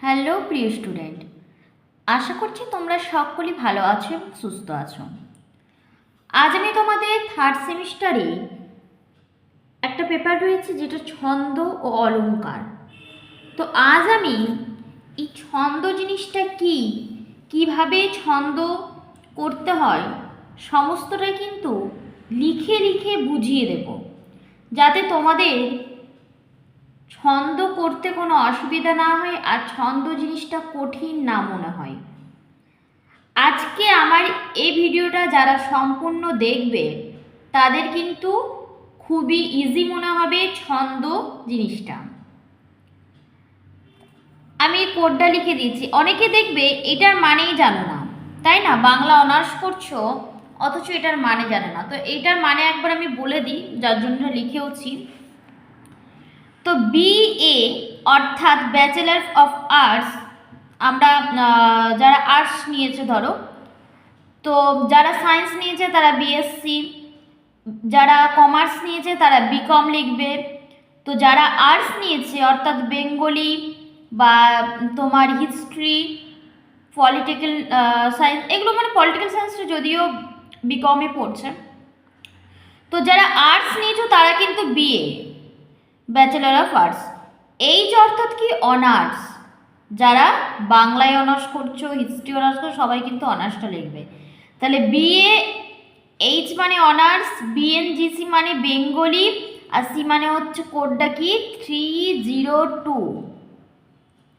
Hello প্রিয় student, আশা করছি তোমরা সকলেই ভালো আছো এবং সুস্থ আছো। আজ আমি তোমাদের থার্ড সেমিস্টারে একটা পেপার রয়েছে যেটা ছন্দ ও অলংকার। তো আজ আমি এই ছন্দ জিনিসটা কি, কিভাবে ছন্দ করতে হয় সমস্তটাই কিন্তু লিখে লিখে বুঝিয়ে দেব, যাতে তোমাদের ছন্দ করতে কোনো অসুবিধা না হয় আর ছন্দ জিনিসটা কঠিন না মনে হয়। আজকে আমার এই ভিডিওটা যারা সম্পূর্ণ দেখবে তাদের কিন্তু খুবই ইজি মনে হবে ছন্দ জিনিসটা। আমি কোডটা লিখে দিচ্ছি। অনেকে দেখবে এটার মানেই জানো না, তাই না? বাংলা অনার্স করছো অথচ এটার মানে জানে না। তো এটার মানে একবার আমি বলে দিই, যার জন্য লিখেওছি। তো বিএ অর্থাৎ ব্যাচেলার অফ আর্টস, আমরা যারা আর্টস নিয়েছে ধরো, তো যারা সায়েন্স নিয়েছে তারা বিএসসি, যারা কমার্স নিয়েছে তারা বিকম লিখবে। তো যারা আর্টস নিয়েছে অর্থাৎ বেঙ্গলি বা তোমার হিস্ট্রি, পলিটিক্যাল সায়েন্স, এগুলো মানে পলিটিক্যাল সায়েন্সটা যদিও বিকমে পড়ছে। তো যারা আর্টস নিয়েছো তারা কিন্তু BA, bachelor of arts. H অর্থাৎ কি অনার্স, যারা বাংলায় অনার্স করছো, হিস্ট্রি অনার্স করছো, সবাই কিন্তু অনার্সটা লিখবে। তাহলে বিএ, এইচ মানে অনার্স, বিএনজিসি মানে বেঙ্গলি, আর সি মানে হচ্ছে কোডটা কি 302।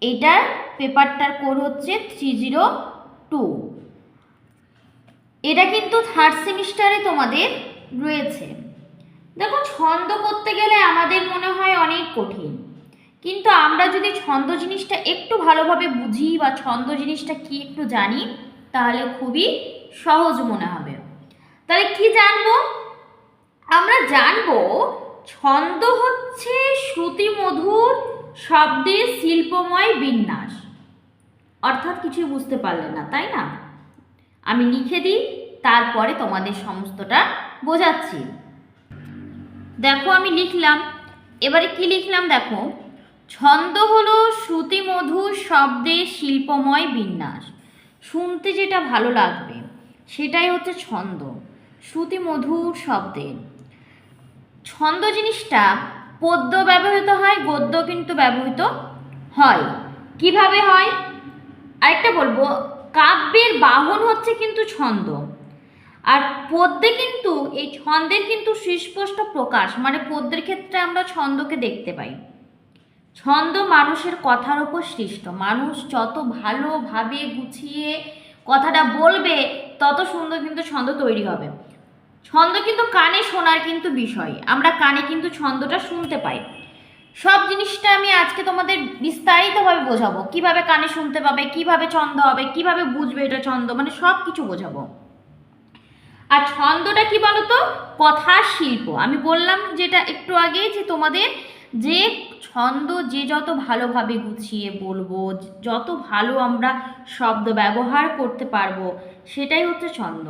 এটার পেপারটার কোড হচ্ছে 302। এটা কিন্তু থার্ড সেমিস্টারে তোমাদের রয়েছে। দেখো, ছন্দ করতে গেলে আমাদের মনে হয় অনেক কঠিন, কিন্তু আমরা যদি ছন্দ জিনিসটা একটু ভালোভাবে বুঝি বা ছন্দ জিনিসটা কি একটু জানি, তাহলে খুবই সহজ মনে হবে। তাহলে কি জানবো? আমরা জানবো ছন্দ হচ্ছে শ্রুতিমধুর শব্দের শিল্পময় বিন্যাস। অর্থাৎ কিছুই বুঝতে পারলে না, তাই না? আমি লিখে দিই, তারপরে তোমাদের সমস্তটা বোঝাচ্ছি। দেখো আমি লিখলাম, এবারে কি লিখলাম দেখো, ছন্দ হলো শ্রুতিমধুর শব্দের শিল্পময় বিন্যাস। শুনতে যেটা ভালো লাগবে সেটাই হচ্ছে ছন্দ, শ্রুতিমধুর শব্দের। ছন্দ জিনিসটা পদ্য ব্যবহৃত হয়, গদ্য কিন্তু ব্যবহৃত হয়। কিভাবে হয় আরেকটা বলবো, কাব্যের বাহন হচ্ছে কিন্তু ছন্দ। আর পদ্যে কিন্তু এই ছন্দের কিন্তু সুস্পষ্ট প্রকাশ, মানে পদ্যের ক্ষেত্রে আমরা ছন্দকে দেখতে পাই। ছন্দ মানুষের কথার উপর সৃষ্ট। মানুষ যত ভালোভাবে গুছিয়ে কথাটা বলবে তত সুন্দর কিন্তু ছন্দ তৈরি হবে। ছন্দ কিন্তু কানে শোনার কিন্তু বিষয়, আমরা কানে কিন্তু ছন্দটা শুনতে পাই। সব জিনিসটা আমি আজকে তোমাদের বিস্তারিতভাবে বোঝাবো, কিভাবে কানে শুনতে পাবে, কিভাবে ছন্দ হবে, কিভাবে বুঝবে এটা ছন্দ, মানে সব কিছু বোঝাবো। আর ছন্দটা কি বলতো? কথার শিল্প। আমি বললাম যেটা একটু আগে, যে তোমাদের যে ছন্দ যে যত ভালোভাবে গুছিয়ে বলবো, যত ভালো আমরা শব্দ ব্যবহার করতে পারবো, সেটাই হচ্ছে ছন্দ।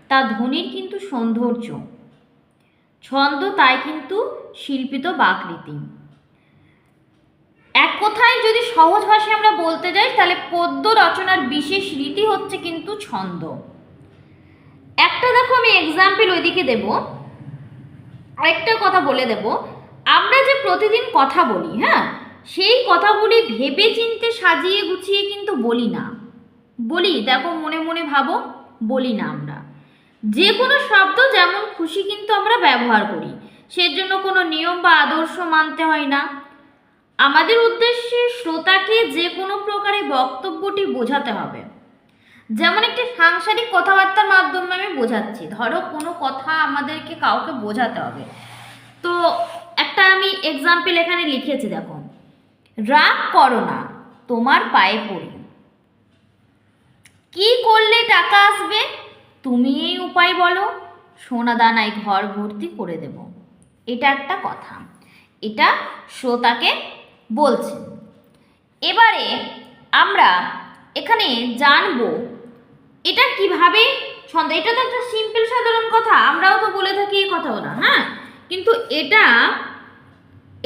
তার ধ্বনির কিন্তু সৌন্দর্য। ছন্দ তাই কিন্তু শিল্পিত বাকৃতি। এক কথায় যদি সহজ ভাষায় আমরা বলতে যাই, তাহলে পদ্য রচনার বিশেষ রীতি হচ্ছে কিন্তু ছন্দ। একটা দেখো আমি এক্সাম্পল ওইদিকে দেব, আরেকটা কথা বলে দেব। আমরা যে প্রতিদিন কথা বলি, হ্যাঁ, সেই কথাগুলি ভেবে চিনতে সাজিয়ে গুছিয়ে কিন্তু বলি না। বলি, দেখো মনে মনে ভাবো, বলি না। আমরা যে কোনো শব্দ যেমন খুশি কিন্তু আমরা ব্যবহার করি, সেজন্য কোনো নিয়ম বা আদর্শ মানতে হয় না। আমাদের উদ্দেশ্যে শ্রোতাকে যে কোনো প্রকারে বক্তব্যটি বোঝাতে হবে। যেমন একটি সাংসারিক কথাবার্তার মাধ্যমে আমি বোঝাচ্ছি, ধরো কোনো কথা আমাদেরকে কাউকে বোঝাতে হবে। তো একটা আমি এক্সাম্পল এখানে লিখেছি, দেখো, রাগ করো না, তোমার পায়ে পড়ি। কি করলে টাকা আসবে? তুমি এই উপায় বলো, সোনা দানায় ঘর ভর্তি করে দেব। এটা একটা কথা, এটা শ্রোতাকে বলছে। এবারে আমরা এখানে জানবো এটা কিভাবে ছন্দ। এটা তো একটা সিম্পল সাধারণ কথা, আমরাও তো বলে থাকি এই কথাটা, হ্যাঁ, কিন্তু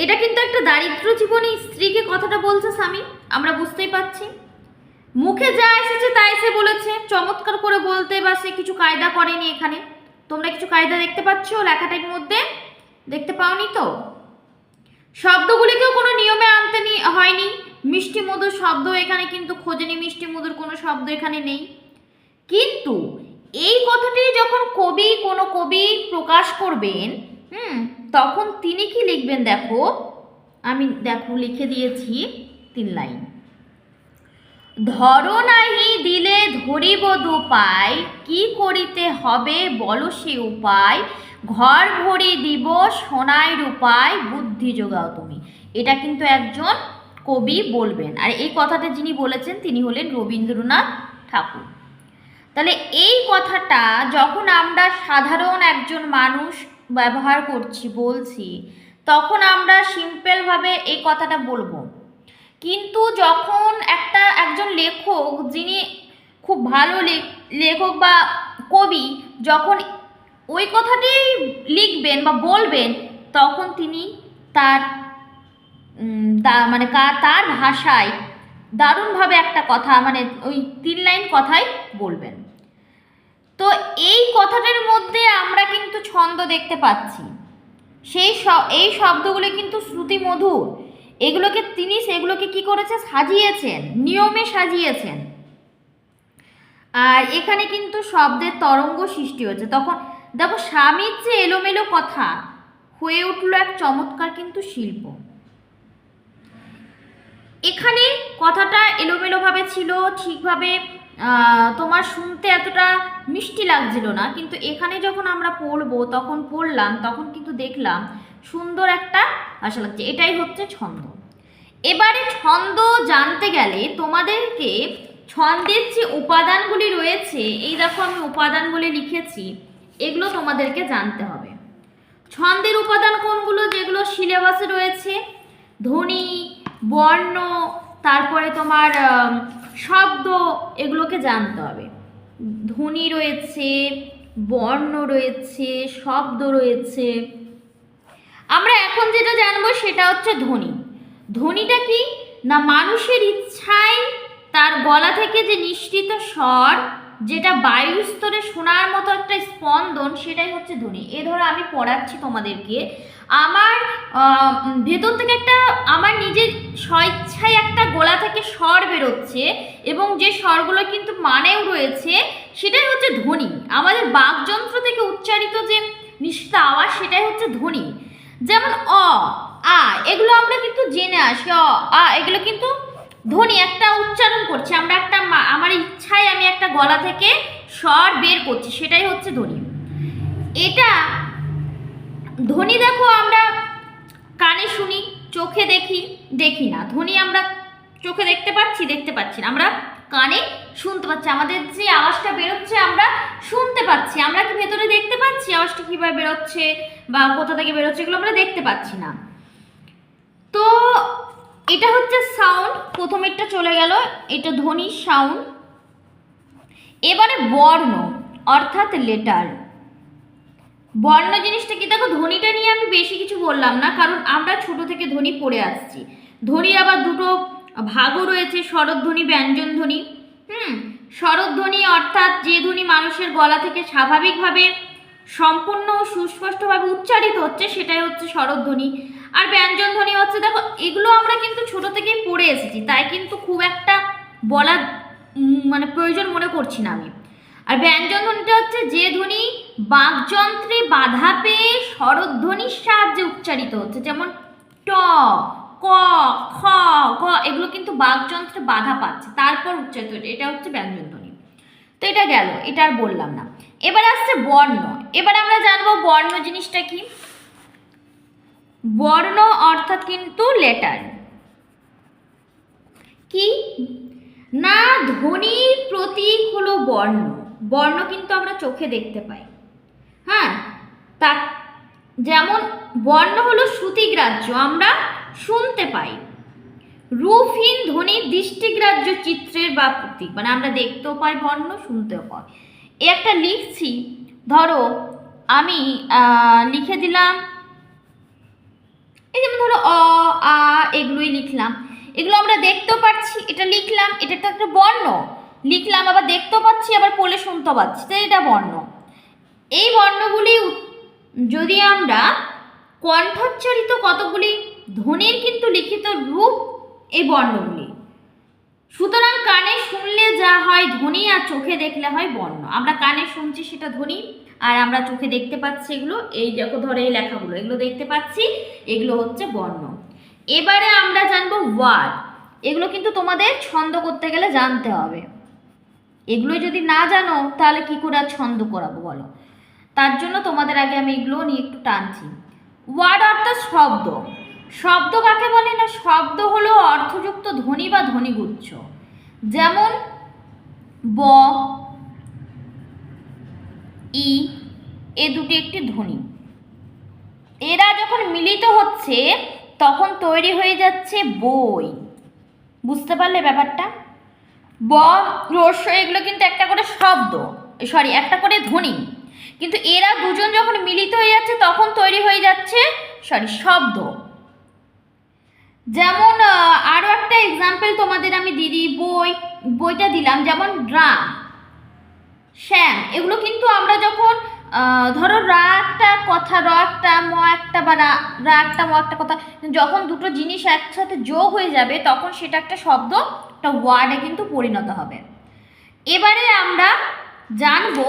এটা কিন্তু একটা দারিদ্র জীবনী স্ত্রীকে কথাটা বলছে স্বামী। আমরা বুঝতেই পাচ্ছি। মুখে যা এসেছে তাই সে বলেছে, চমৎকার করে বলতে বা সে কিছু কায়দা করেনি। এখানে তোমরা কিছু কায়দা দেখতে পাচ্ছ লেখাটার মধ্যে? দেখতে পাওনি তো? শব্দগুলিকেও কোনো নিয়মে আনতে হয়নি। মিষ্টি মধুর শব্দ এখানে কিন্তু খোঁজেনি, মিষ্টি মধুর কোনো শব্দ এখানে নেই। কিন্তু এই কথাটি যখন কোনো কবি প্রকাশ করবেন, তখন তিনি কি লিখবেন দেখো, আমি লিখে দিয়েছি 3 লাইন। ধরো নাহি দিলে ধরিব দুপাই, কি করিতে হবে বলো সে উপায়, ঘর ভরি দিব সোনায় রূপায়, বুদ্ধি যোগাও তুমি। এটা কিন্তু একজন কবি বলবেন, আর এই কথাটা যিনি বলেছেন তিনি হলেন রবীন্দ্রনাথ ঠাকুর। তাহলে এই কথাটা যখন আমরা সাধারণ একজন মানুষ ব্যবহার করছি, বলছি, তখন আমরা সিম্পলভাবে এই কথাটা বলবো। কিন্তু যখন একজন লেখক, যিনি খুব ভালো লেখক বা কবি, যখন ওই কথাটি লিখবেন বা বলবেন, তখন তিনি তার তার ভাষায় দারুণভাবে একটা কথা, ওই 3 লাইন কথাই বলবেন। তো এই কথাটার মধ্যে আমরা কিন্তু ছন্দ দেখতে পাচ্ছি। এই শব্দগুলো কিন্তু শ্রুতি মধুর। তিনি সেগুলোকে কি করেছে, সাজিয়েছেন, নিয়মে সাজিয়েছেন। আর এখানে কিন্তু শব্দের তরঙ্গ সৃষ্টি হয়েছে। তখন দেখো স্বামীর যে এলোমেলো কথা হয়ে উঠল এক চমৎকার কিন্তু শিল্প। এখানে কথাটা এলোমেলোভাবে ছিল, ঠিকভাবে তোমার শুনতে এতটা মিষ্টি লাগছিল না, কিন্তু এখানে যখন আমরা পড়লাম তখন কিন্তু দেখলাম সুন্দর একটা ভাষা লাগছে। এটাই হচ্ছে ছন্দ। এবারে ছন্দ জানতে গেলে তোমাদেরকে ছন্দের যে উপাদানগুলি রয়েছে, এই দেখো আমি উপাদানগুলি লিখেছি, এগুলো তোমাদেরকে জানতে হবে। ছন্দের উপাদান কোনগুলো? যেগুলো সিলেবাসে রয়েছে, ধ্বনি, বর্ণ, তারপরে তোমার শব্দ, এগুলোকে জানতে হবে। ধ্বনি রয়েছে, বর্ণ রয়েছে, শব্দ রয়েছে। আমরা এখন যেটা জানবো সেটা হচ্ছে ধ্বনি। ধ্বনিটা কি না, মানুষের ইচ্ছায় তার গলা থেকে যে নিঃসৃত স্বর, যেটা বায়ু স্তরে শোনার মতো একটা স্পন্দন, সেটাই হচ্ছে ধ্বনি। ধরো আমি পড়াচ্ছি তোমাদেরকে, আমার ভেতর থেকে আমার নিজের স্বইচ্ছায় একটা গলা থেকে স্বর বেরোচ্ছে, এবং যে স্বরগুলো কিন্তু মানেও রয়েছে, সেটাই হচ্ছে ধ্বনি। আমাদের বাকযন্ত্র থেকে উচ্চারিত যে নিঃসৃত আওয়াজ, সেটাই হচ্ছে ধ্বনি। যেমন অ, আ, এগুলো আমরা কিন্তু জেনে আসি। অ, আ, এগুলো কিন্তু ধ্বনি, একটা উচ্চারণ করছি আমরা, আমার ইচ্ছায় আমি একটা গলা থেকে স্বর বের করছি, সেটাই হচ্ছে ধ্বনি। এটা ধ্বনি দেখো আমরা কানে শুনি, চোখে দেখি না। ধ্বনি আমরা চোখে দেখতে পাচ্ছি না, আমরা কানে শুনতে পাচ্ছি। আমাদের যে আওয়াজটা বেরোচ্ছে আমরা শুনতে পাচ্ছি, আমরা কি ভেতরে দেখতে পাচ্ছি আওয়াজটা কিভাবে বেরোচ্ছে বা কোথা থেকে বেরোচ্ছে, এগুলো আমরা দেখতে পাচ্ছি না। তো এটা হচ্ছে সাউন্ড, প্রথমেরটা চলে গেল, এটা ধ্বনির সাউন্ড। এবারে বর্ণ অর্থাৎ লেটার। বর্ণ জিনিসটা কি দেখো, ধ্বনিটা নিয়ে আমি বেশি কিছু বললাম না, কারণ আমরা ছোট থেকে ধ্বনি পড়ে আসছি। ধ্বনির আবার দুটো ভাগও রয়েছে, স্বরধ্বনি, ব্যঞ্জন ধ্বনি। স্বরধ্বনি অর্থাৎ যে ধ্বনি মানুষের গলা থেকে স্বাভাবিকভাবে সম্পূর্ণ ও সুস্পষ্টভাবে উচ্চারিত হচ্ছে, সেটাই হচ্ছে স্বরধ্বনি। আর ব্যঞ্জন ধ্বনি হচ্ছে, দেখো এগুলো আমরা কিন্তু ছোট থেকেই পড়ে এসেছি, তাই কিন্তু খুব একটা বলার প্রয়োজন মনে করছি না আমি। আর ব্যঞ্জন ধ্বনিটা হচ্ছে যে ধ্বনি বাকযন্ত্রে বাধা পেয়ে স্বরধ্বনির সাহায্যে উচ্চারিত হচ্ছে, যেমন ট, ক, খ, গ, এগুলো কিন্তু বাকযন্ত্রে বাধা পাচ্ছে, তারপর উচ্চারিত হচ্ছে, এটা হচ্ছে ব্যঞ্জন ধ্বনি। তো এটা গেল, এটা আর বললাম না। এবার আসছে বর্ণ। এবার আমরা জানবো বর্ণ জিনিসটা কি। বর্ণ অর্থাৎ কিন্তু লেটার। কি না, ধ্বনির প্রতীক হলো বর্ণ। বর্ণ কিন্তু আমরা চোখে দেখতে পাই। তা যেমন বর্ণ হলো শ্রুতিগ্রাহ্য, আমরা শুনতে পাই। রূপহীন ধ্বনির দৃষ্টিগ্রাহ্য চিত্রের বা প্রতীক, আমরা দেখতেও পাই বর্ণ, শুনতেও পাই। একটা লিখছি, ধরো আমি লিখে দিলাম, এই যেমন ধরো অ, আ, এগুলোই লিখলাম। এগুলো আমরা দেখতেও পাচ্ছি, এটা লিখলাম, এটা তো একটা বর্ণ, লিখলাম আবার দেখতেও পাচ্ছি, আবার পড়লে শুনতেও পাচ্ছি, তাই এটা বর্ণ। এই বর্ণগুলি যদি আমরা কণ্ঠোচ্চারিত কতগুলি ধ্বনির কিন্তু লিখিত রূপ এই বর্ণগুলি। সুতরাং কানে শুনলে যা হয় ধ্বনি, আর চোখে দেখলে হয় বর্ণ। আমরা কানে শুনছি সেটা ধ্বনি, আর আমরা চোখে দেখতে পাচ্ছি এগুলো, এই দেখো ধরে এই লেখাগুলো, এগুলো দেখতে পাচ্ছি, এগুলো হচ্ছে বর্ণ। এবারে আমরা জানবো ওয়ার্ড। এগুলো কিন্তু তোমাদের ছন্দ করতে গেলে জানতে হবে। এগুলো যদি না জানো তাহলে কি করে আর ছন্দ করাবো বলো? তার জন্য তোমাদের আগে আমি এগুলো নিয়ে একটু টানছি। ওয়ার্ড অর্থাৎ শব্দ। শব্দ কাকে বলে না? শব্দ হলো অর্থযুক্ত ধ্বনি বা ধ্বনিগুচ্ছ। যেমন ব, ই, এ দুটি একটি ধ্বনি। এরা যখন মিলিত হচ্ছে তখন তৈরি হয়ে যাচ্ছে বই। বুঝতে পারলে ব্যাপারটা? ব, রস্য এগুলো কিন্তু একটা করে শব্দ, একটা করে ধ্বনি, কিন্তু এরা দুজন যখন মিলিত হয়ে যাচ্ছে তখন তৈরি হয়ে যাচ্ছে শব্দ। যেমন আরও একটা এক্সাম্পল তোমাদের আমি দিই, বইটা দিলাম, যেমন ড্রাম, শ্যাম, এগুলো কিন্তু আমরা যখন ধরো রা একটা কথা, র একটা, ম একটা, বা রা একটা, ম একটা কথা, যখন দুটো জিনিস একসাথে যোগ হয়ে যাবে তখন সেটা একটা শব্দ, একটা ওয়ার্ডে কিন্তু পরিণত হবে। এবারে আমরা জানবো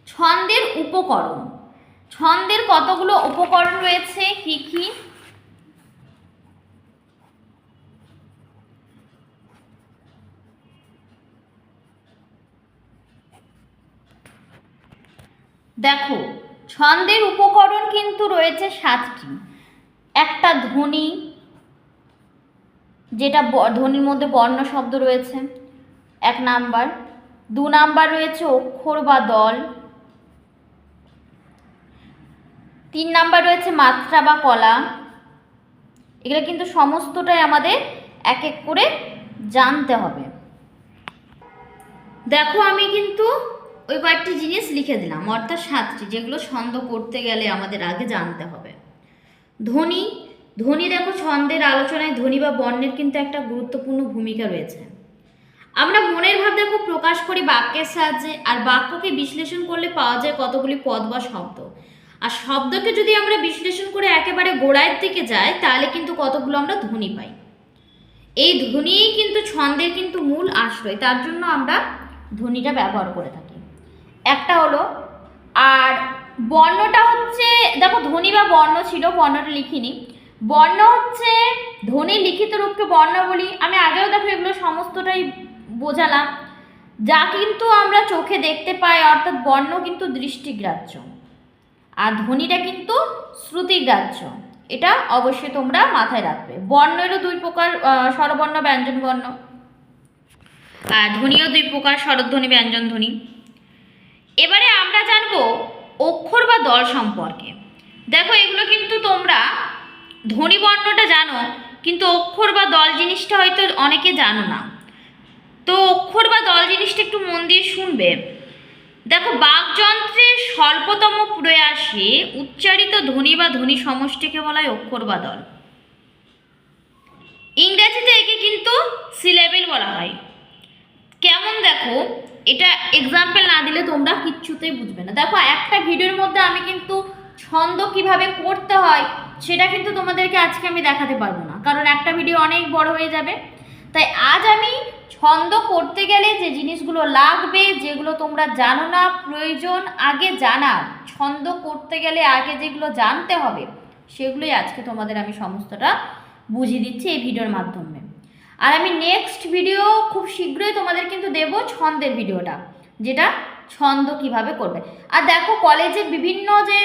ছন্দের উপকরণ। ছন্দের কতগুলো উপকরণ রয়েছে, কি কি? দেখো, ছন্দের উপকরণ কিন্তু রয়েছে 7টি। একটা ধ্বনি, যেটা ধ্বনির মধ্যে বর্ণ শব্দ রয়েছে, 1 নাম্বার। 2 নাম্বার রয়েছে অক্ষর বা দল। 3 নাম্বার রয়েছে মাত্রা বা কলা। এগুলো কিন্তু সমস্তটাই আমাদের এক এক করে জানতে হবে। দেখো আমি কিন্তু ওই কয়েকটি জিনিস লিখে দিলাম, অর্থাৎ 7টি, যেগুলো ছন্দ করতে গেলে আমাদের আগে জানতে হবে। ধ্বনি। ধ্বনি দেখো, ছন্দের আলোচনায় ধ্বনি বা বর্ণের কিন্তু একটা গুরুত্বপূর্ণ ভূমিকা রয়েছে। আমরা মনের ভাব দেখো প্রকাশ করি বাক্যের সাহায্যে, আর বাক্যকে বিশ্লেষণ করলে পাওয়া যায় কতগুলি পদ বা শব্দ। আর শব্দকে যদি আমরা বিশ্লেষণ করে একেবারে গোড়ার দিকে যাই তাহলে কিন্তু কতগুলো আমরা ধ্বনি পাই। এই ধ্বনিই কিন্তু ছন্দের কিন্তু মূল আশ্রয়, তার জন্য আমরা ধ্বনিটা ব্যবহার করে থাকি। একটা হলো, আর বর্ণটা হচ্ছে, দেখো ধ্বনি বা বর্ণ ছিল, বর্ণটা লিখিনি। বর্ণ হচ্ছে ধ্বনির লিখিত রূপকে বর্ণ বলি। আমি আগেও দেখো এগুলো সমস্তটাই বোঝালাম। যা কিন্তু আমরা চোখে দেখতে পাই, অর্থাৎ বর্ণ কিন্তু দৃষ্টিগ্রাহ্য, আর ধ্বনিটা কিন্তু শ্রুতিগ্রাহ্য। এটা অবশ্যই তোমরা মাথায় রাখবে। বর্ণেরও 2 প্রকার, স্বরবর্ণ, ব্যঞ্জন বর্ণ। আর ধ্বনিও 2 প্রকার, স্বরধ্বনি, ব্যঞ্জন ধ্বনি। এবারে আমরা জানবো অক্ষর বা দল সম্পর্কে। দেখো এগুলো কিন্তু তোমরা ধ্বনি বর্ণটা জানো, কিন্তু অক্ষর বা দল জিনিসটা হয়তো অনেকে জানো না। তো অক্ষর বা দল জিনিসটা একটু মন দিয়ে শুনবে। দেখো, বাকযন্ত্রের স্বল্পতম প্রয়াসে উচ্চারিত ধ্বনি বা ধ্বনি সমষ্টিকে বলা হয় অক্ষর বা দল। ইংরেজিতে একে কিন্তু সিলেবেল বলা হয়। কেমন দেখো, এটা এক্সাম্পল না দিলে তোমরা কিচ্ছুতেই বুঝবে না। দেখো, একটা ভিডিওর মধ্যে আমি কিন্তু ছন্দ কিভাবে করতে হয় সেটা কিন্তু তোমাদেরকে আজকে আমি দেখাতে পারবো না, কারণ একটা ভিডিও অনেক বড় হয়ে যাবে। তাই আজ আমি ছন্দ করতে গেলে যে জিনিসগুলো লাগবে, যেগুলো তোমরা জানো না, প্রয়োজন আগে জানার, ছন্দ করতে গেলে আগে যেগুলো জানতে হবে, সেগুলোই আজকে তোমাদের আমি সমস্তটা বুঝিয়ে দিচ্ছি এই ভিডিওর মাধ্যমে। আর আমি নেক্সট ভিডিও খুব শীঘ্রই তোমাদের কিন্তু দেব ছন্দের ভিডিওটা, যেটা ছন্দ কিভাবে করবে। আর দেখো, কলেজে বিভিন্ন যে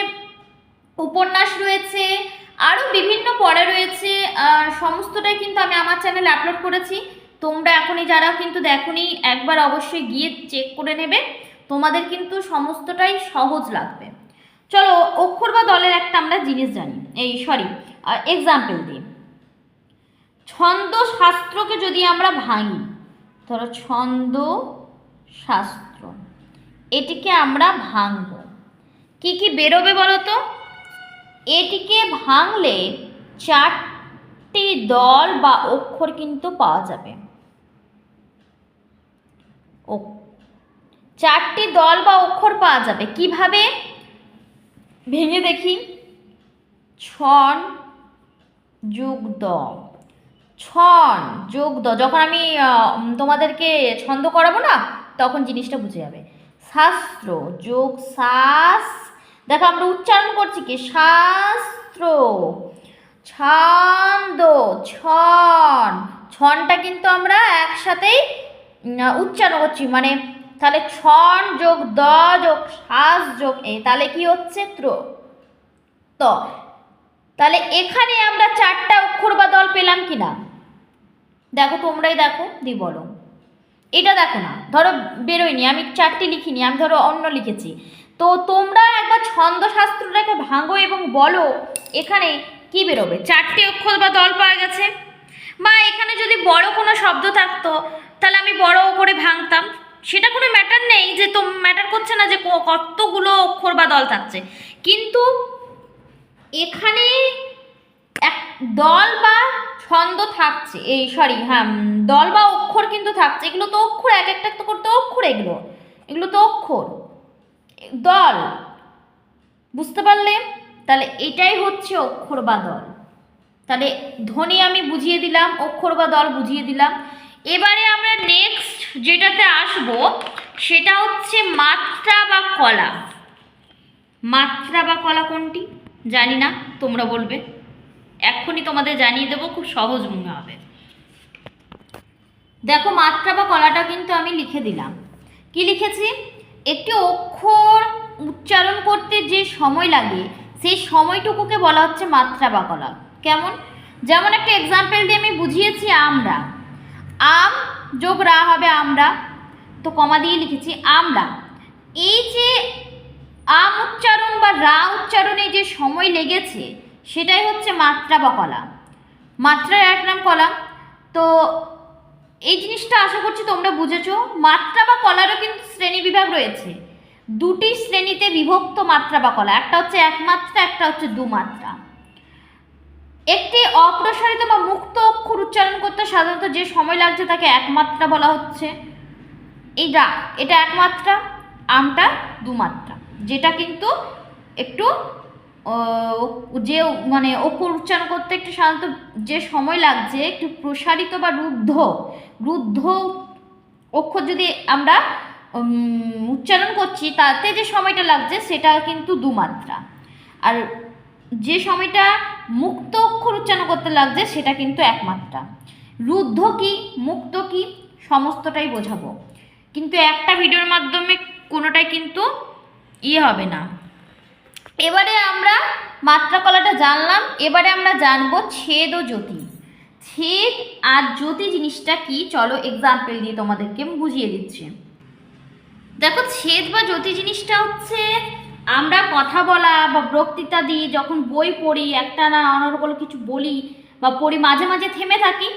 উপন্যাস রয়েছে, আরও বিভিন্ন পড়া রয়েছে, সমস্তটাই কিন্তু আমি আমার চ্যানেলে আপলোড করেছি। তোমরা এখনই যারা কিন্তু দেখোনি, একবার অবশ্যই গিয়ে চেক করে নেবে, তোমাদের কিন্তু সমস্তটাই সহজ লাগবে। চলো, অক্ষর বা দলের একটা আমরা জিনিস জানি, এক্সাম্পল দিই। ছন্দ শাস্ত্রকে যদি আমরা ভাঙি, ধরো ছন্দ শাস্ত্র, এটিকে আমরা ভাঙব, কি বেরোবে বলো তো? এটিকে ভাঙলে চারটি দল বা অক্ষর কিন্তু পাওয়া যাবে। চারটি দল বা অক্ষর পাওয়া যাবে কিভাবে ভেঙে দেখি। ছন যোগ দ, ছন যোগ দ, যখন আমি তোমাদেরকে ছন্দ করাবো না তখন জিনিসটা বুঝে যাবে। শাস্ত্র যোগ শাস, দেখো আমরা উচ্চারণ করছি কি শাস্ত্র। ছন্দ ছন, ছনটা কিন্তু আমরা একসাথেই উচ্চারণ করছি, মানে তাহলে ছন যোগ দ যোগ শাস যোগ এ, তাহলে কি হচ্ছে ত্র ত। তাহলে এখানে আমরা চারটা অক্ষর বা দল পেলাম কিনা দেখো, তোমরাই দেখো দি বলো। এটা দেখো না, ধরো বেরোয়নি, আমি চারটি লিখিনি, আমি ধরো অন্য লিখেছি। তো তোমরা একবার ছন্দশাস্ত্রটাকে ভাঙো এবং বলো এখানে কি বেরোবে। চারটি অক্ষর বা দল পাওয়া গেছে, বা এখানে যদি বড় কোনো শব্দ থাকতো তাহলে আমি বড় করে ভাঙতাম, সেটা কোনো ম্যাটার নেই, যে তো ম্যাটার করছে না যে কতগুলো অক্ষর বা দল থাকছে। কিন্তু এখানে এক দল বা ছন্দ থাকছে, এই সরি হ্যাঁ দল বা অক্ষর কিন্তু থাকছে। এগুলো তো অক্ষর, এক একটা তো করতে অক্ষর, এগুলো তো অক্ষর দল, বুঝতে পারলে? তাহলে এটাই হচ্ছে অক্ষর বা দল। তাহলে ধ্বনি আমি বুঝিয়ে দিলাম, অক্ষর বা দল বুঝিয়ে দিলাম। এবারে আমরা নেক্সট যেটাতে আসব সেটা হচ্ছে মাত্রা বা কলা। মাত্রা বা কলা কোনটি জানি না, তোমরা বলবে, এক্ষুনি তোমাদের জানিয়ে দেবো, খুব সহজ মনে হবে। দেখো মাত্রা বা কলাটা কিন্তু আমি লিখে দিলাম। কি লিখেছি? একটি অক্ষর উচ্চারণ করতে যে সময় লাগে সেই সময়টুকুকে বলা হচ্ছে মাত্রা বা কলা। কেমন? যেমন একটা এক্সাম্পল দিয়ে আমি বুঝিয়েছি, আমরা, আম যোগ রা হবে আমরা, তো কমা দিয়ে লিখেছি আমরা। এই যে আম উচ্চারণ বা রা উচ্চারণে যে সময় লেগেছে সেটাই হচ্ছে মাত্রা বা কলা। মাত্রার এক নাম কলা। তো এই জিনিসটা আশা করছি তোমরা বুঝেছো। মাত্রা বা কলারও কিন্তু শ্রেণী বিভাগ রয়েছে, দুটি শ্রেণীতে বিভক্ত মাত্রা বা কলা, একটা হচ্ছে একমাত্রা, একটা হচ্ছে দুমাত্রা। একটি অপ্রসারিত বা মুক্ত অক্ষর উচ্চারণ করতে সাধারণত যে সময় লাগছে তাকে একমাত্রা বলা হচ্ছে। এটা একমাত্রা, আমটা দুমাত্রা, যেটা কিন্তু একটু যে মানে অক্ষর উচ্চারণ করতে একটু সাধারণত যে সময় লাগছে, একটু প্রসারিত বা রুদ্ধ অক্ষর যদি আমরা উচ্চারণ করছি তাতে যে সময়টা লাগছে সেটা কিন্তু দুমাত্রা। আর যে সময়টা মুক্ত অক্ষর উচ্চারণ করতে লাগছে সেটা কিন্তু একমাত্রা। রুদ্ধ কি মুক্ত কি সমস্তটাই বোঝাবো, কিন্তু একটা ভিডিওর মাধ্যমে কোনোটাই কিন্তু হবে না। এবারে আমরা মাত্রা কলাটা জানলাম, এবারে আমরা জানবো ছেদ ও জ্যোতি। ছেদ আর জ্যোতি জিনিসটা কি, চলো এক্সাম্পল দিয়ে তোমাদেরকে বুঝিয়ে দিচ্ছি। দেখো ছেদ বা জ্যোতি জিনিসটা হচ্ছে আমরা কথা বলা বা বক্তৃতা দিই, যখন বই পড়ি, একটা না অনর্গল কিছু বলি বা পড়ি, মাঝে মাঝে থেমে থাকি,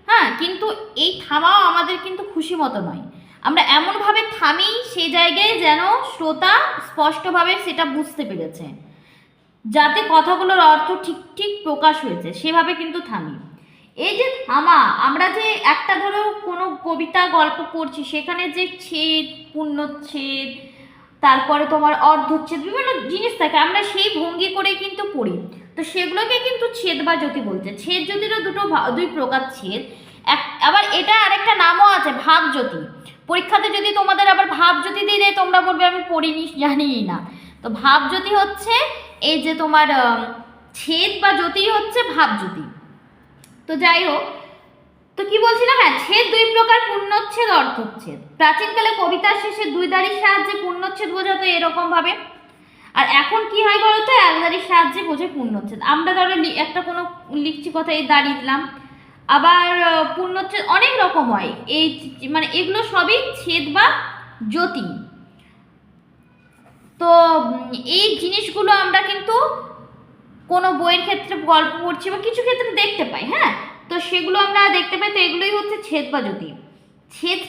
হ্যাঁ, কিন্তু এই থামাও আমাদের কিন্তু খুশি মতো নয়। আমরা এমনভাবে থামি সেই জায়গায় যেন শ্রোতা স্পষ্টভাবে সেটা বুঝতে পেরেছে, যাতে কথাগুলোর অর্থ ঠিক ঠিক প্রকাশ হয়েছে, সেভাবে কিন্তু থামি। এই যে থামা, আমরা যে একটা ধরো কোনো কবিতা গল্প পড়ছি, সেখানে যে ছেদ, পূর্ণচ্ছেদ, তারপরে তোমার অর্ধচ্ছেদ, বিভিন্ন জিনিস থাকে, আমরা সেই ভঙ্গি করেই কিন্তু পড়ি। তো সেগুলোকে কিন্তু ছেদ বা জ্যোতি বলছে। ছেদ জ্যোতিরও দুই প্রকার ছেদ। আবার এটা আরেকটা নামও আছে, ভাব জ্যোতি। পরীক্ষাতে যদি তোমাদের আবার ভাব জ্যোতি দিয়ে দেয়, তোমরা বলবে আমি পড়িনি, জানিই না। তো ভাব জ্যোতি হচ্ছে এই যে তোমার ছেদ বা জ্যোতি হচ্ছে ভাব জ্যোতি। তো যাই হোক, তো কি বলছিলাম, হ্যাঁ, ছেদ দুই প্রকার, পূর্ণচ্ছেদ, অর্ধচ্ছেদ। প্রাচীনকালে কবিতার শেষে দুই দাড়ির সাহায্যে পূর্ণচ্ছেদ বোঝাতো এরকম ভাবে, আর এখন কি হয় বলতো, এক দাড়ির সাহায্যে বোঝে পূর্ণচ্ছেদ। আমরা ধরো একটা কোনো লিখছি কথা, এই দাড়ি দিলাম, আবার পূর্ণচ্ছেদ অনেক রকম হয়, এই মানে এগুলো সবই ছেদ বা জ্যোতি। তো এই জিনিসগুলো আমরা কিন্তু কোনো বইয়ের ক্ষেত্রে গল্প পড়ছি বা কিছু ক্ষেত্রে দেখতে পাই, হ্যাঁ, তো সেগুলো আমরা দেখতে পাই। তো এগুলোই হচ্ছে ছেদ বা জ্যোতি। ছেদ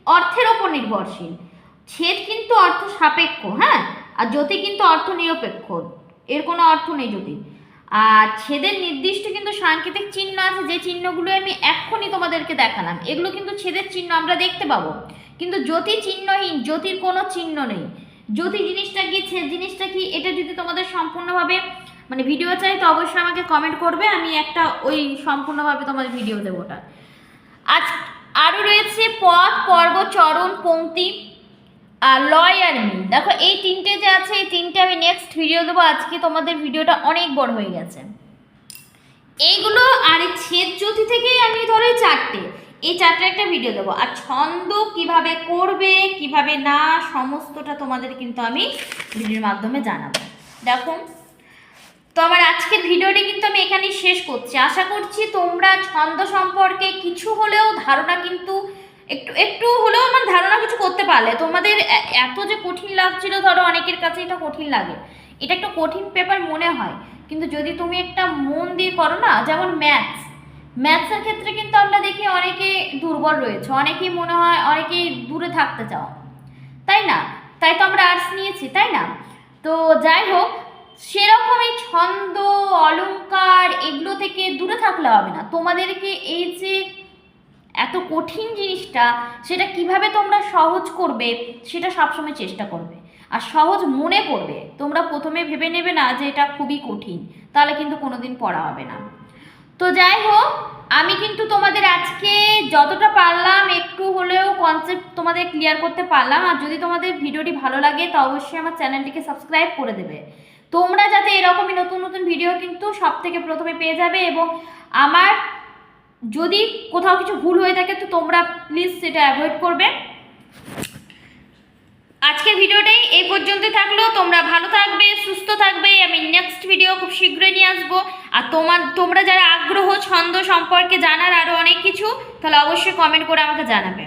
অর্থের ওপর নির্ভরশীল, ছেদ কিন্তু অর্থ সাপেক্ষ, হ্যাঁ, আর জ্যোতি কিন্তু অর্থ নিরপেক্ষ, এর কোনো অর্থ নেই জ্যোতি। আর ছেদের নির্দিষ্ট কিন্তু সাংকেতিক চিহ্ন আছে, যে চিহ্নগুলো আমি এক্ষুনি তোমাদেরকে দেখালাম, এগুলো কিন্তু ছেদের চিহ্ন আমরা দেখতে পাবো। কিন্তু জ্যোতি চিহ্নহীন, জ্যোতির কোনো চিহ্ন নেই। জ্যোতি জিনিসটা কি, ছেদ জিনিসটা কি, এটা যদি তোমাদের সম্পূর্ণভাবে মানে ভিডিও চাই তো অবশ্যই আমাকে কমেন্ট করবে, আমি একটা ওই সম্পূর্ণভাবে তোমাদের ভিডিও দেবো ওটা। আজ আরও রয়েছে পদ, পর্ব, চরণ, পংক্তি, আর লয় আর মিল। দেখো এই তিনটে যে আছে, এই তিনটে আমি নেক্সট ভিডিও দেবো, আজকে তোমাদের ভিডিওটা অনেক বড় হয়ে গেছে। এইগুলো আর এই ছেদ জ্যোতি থেকেই আমি ধরো এই চারটে একটা ভিডিও দেবো। আর ছন্দ কিভাবে করবে কিভাবে না, সমস্তটা তোমাদের কিন্তু আমি ভিডিওর মাধ্যমে জানাবো। দেখো তো আমার আজকের ভিডিওটি কিন্তু আমি এখানেই শেষ করছি। আশা করছি তোমরা ছন্দ সম্পর্কে কিছু হলেও ধারণা কিন্তু একটু হলেও আমার ধারণা কিছু করতে পারলে। তোমাদের এত যে কঠিন লাগছিল, ধরো অনেকের কাছে এটা কঠিন লাগে, এটা একটা কঠিন পেপার মনে হয়, কিন্তু যদি তুমি একটা মন দিয়ে করো না, যেমন ম্যাথসের ক্ষেত্রে কিন্তু আমরা দেখি অনেকে দুর্বল রয়েছে, অনেকেই মনে হয় অনেকেই দূরে থাকতে চাও, তাই না? তাই তো আমরা আর্টস নিয়েছি, তাই না? তো যাই হোক, সেরকমই ছন্দ অলংকার এগুলো থেকে দূরে থাকলে হবে না। তোমাদেরকে এই যে এত কঠিন জিনিসটা, সেটা কিভাবে তোমরা সহজ করবে সেটা সবসময় চেষ্টা করবে, আর সহজ মনে করবে। তোমরা প্রথমে ভেবে নেবে না যে এটা খুবই কঠিন, তাহলে কিন্তু কোনোদিন পড়া হবে না। তো যাই হোক, আমি কিন্তু তোমাদের আজকে যতটা পারলাম একটু হলেও কনসেপ্ট তোমাদের ক্লিয়ার করতে পারলাম। আর যদি তোমাদের ভিডিওটি ভালো লাগে তো অবশ্যই আমার চ্যানেলটিকে সাবস্ক্রাইব করে দেবে, তোমরা যাতে এরকমই নতুন নতুন ভিডিও কিন্তু সব থেকে প্রথমে পেয়ে যাবে। এবং আমার যদি কোথাও কিছু ভুল হয়ে থাকে তো তোমরা প্লিজ সেটা অ্যাভয়েড করবে। আজকের ভিডিওটাই এই পর্যন্তই থাকলো। তোমরা ভালো থাকবে, সুস্থ থাকবে। আমি নেক্সট ভিডিও খুব শীঘ্রই নিয়ে আসবো। আর তোমরা যারা আগ্রহ ছন্দ সম্পর্কে জানার আরও অনেক কিছু, তাহলে অবশ্যই কমেন্ট করে আমাকে জানাবে।